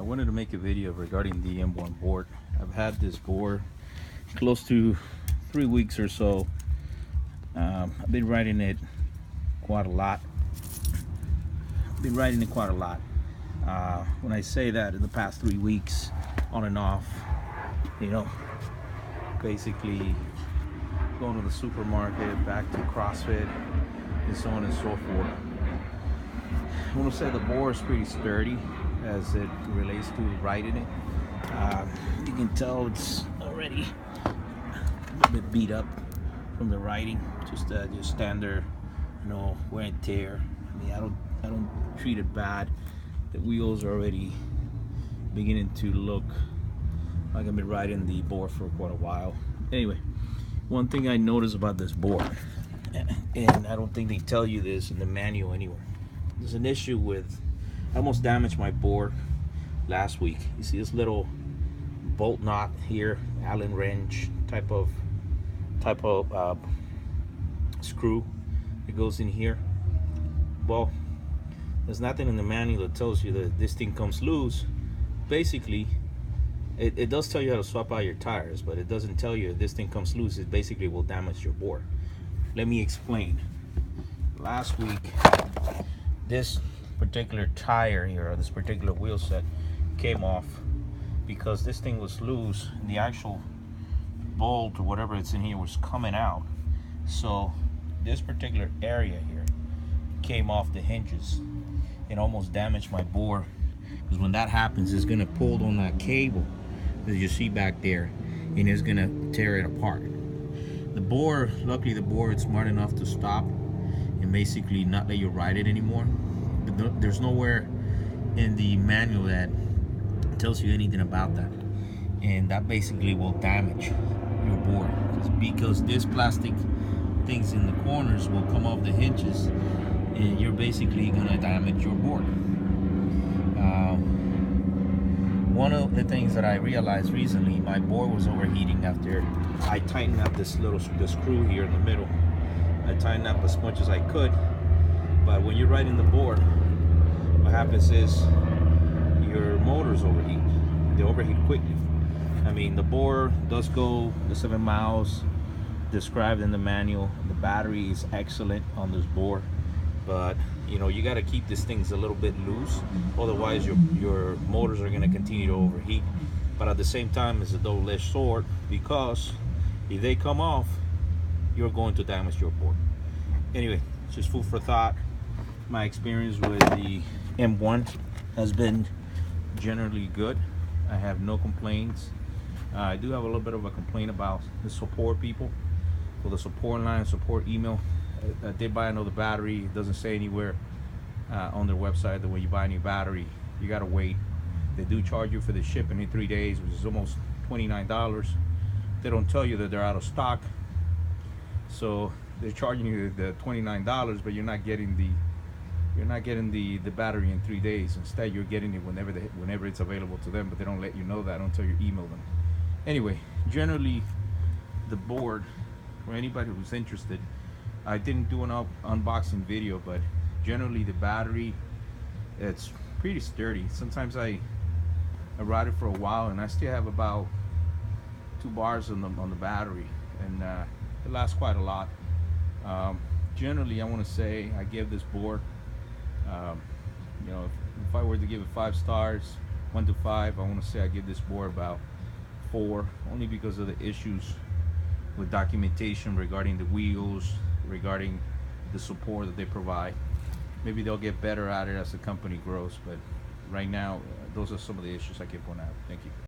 wanted to make a video regarding the Inboard board. I've had this board close to 3 weeks or so. I've been riding it quite a lot. When I say that, in the past 3 weeks, on and off, basically going to the supermarket, back to CrossFit, and so on and so forth. I want to say the board is pretty sturdy as it relates to riding it. You can tell it's already a bit beat up from the riding, just standard, wear and tear. I mean, I don't treat it bad. The wheels are already beginning to look like I've been riding the board for quite a while. Anyway, one thing I noticed about this board, and I don't think they tell you this in the manual anywhere, there's an issue with, I almost damaged my board last week. You see this little bolt knot here, Allen wrench type of screw that goes in here. Well, there's nothing in the manual that tells you that this thing comes loose. Basically, it does tell you how to swap out your tires, but it doesn't tell you if this thing comes loose, it basically will damage your board. Let me explain. Last week, this particular tire here, or this particular wheel set, came off because this thing was loose. The actual bolt or whatever it's in here was coming out. So this particular area here came off the hinges and almost damaged my board, because when that happens, it's gonna pull on that cable that you see back there, and it's gonna tear it apart. The board, luckily the board is smart enough to stop and basically not let you ride it anymore. But there's nowhere in the manual that tells you anything about that, and that basically will damage your board, because this plastic things in the corners will come off the hinges, and you're basically gonna damage your board. One of the things that I realized recently, my board was overheating after I tightened up this screw here in the middle. I tightened up as much as I could, but when you're riding the board, what happens is your motors overheat. They overheat quickly. I mean, the board does go the 7 miles described in the manual. The battery is excellent on this board, but you got to keep these things a little bit loose, otherwise your motors are going to continue to overheat. But at the same time, it's a double-edged sword, because if they come off, you're going to damage your board. Anyway, just food for thought. My experience with the M1 has been generally good. I have no complaints. I do have a little bit of a complaint about the support people. For the support line, support email, I did buy another battery. It doesn't say anywhere on their website that when you buy a new battery, you gotta wait. They do charge you for the shipping in 3 days, which is almost $29. They don't tell you that they're out of stock, so they're charging you the $29, but you're not getting the battery in 3 days. Instead, you're getting it whenever it's available to them, but they don't let you know that until you email them. Anyway, generally the board, for anybody who's interested, I didn't do an unboxing video, but generally the battery, it's pretty sturdy. Sometimes I ride it for a while and I still have about 2 bars on the battery, and it lasts quite a lot. Generally, I want to say I give this board, if I were to give it 5 stars, 1 to 5, I want to say I give this board about 4, only because of the issues with documentation regarding the wheels, regarding the support that they provide. Maybe they'll get better at it as the company grows, but right now, those are some of the issues I can point out. Thank you.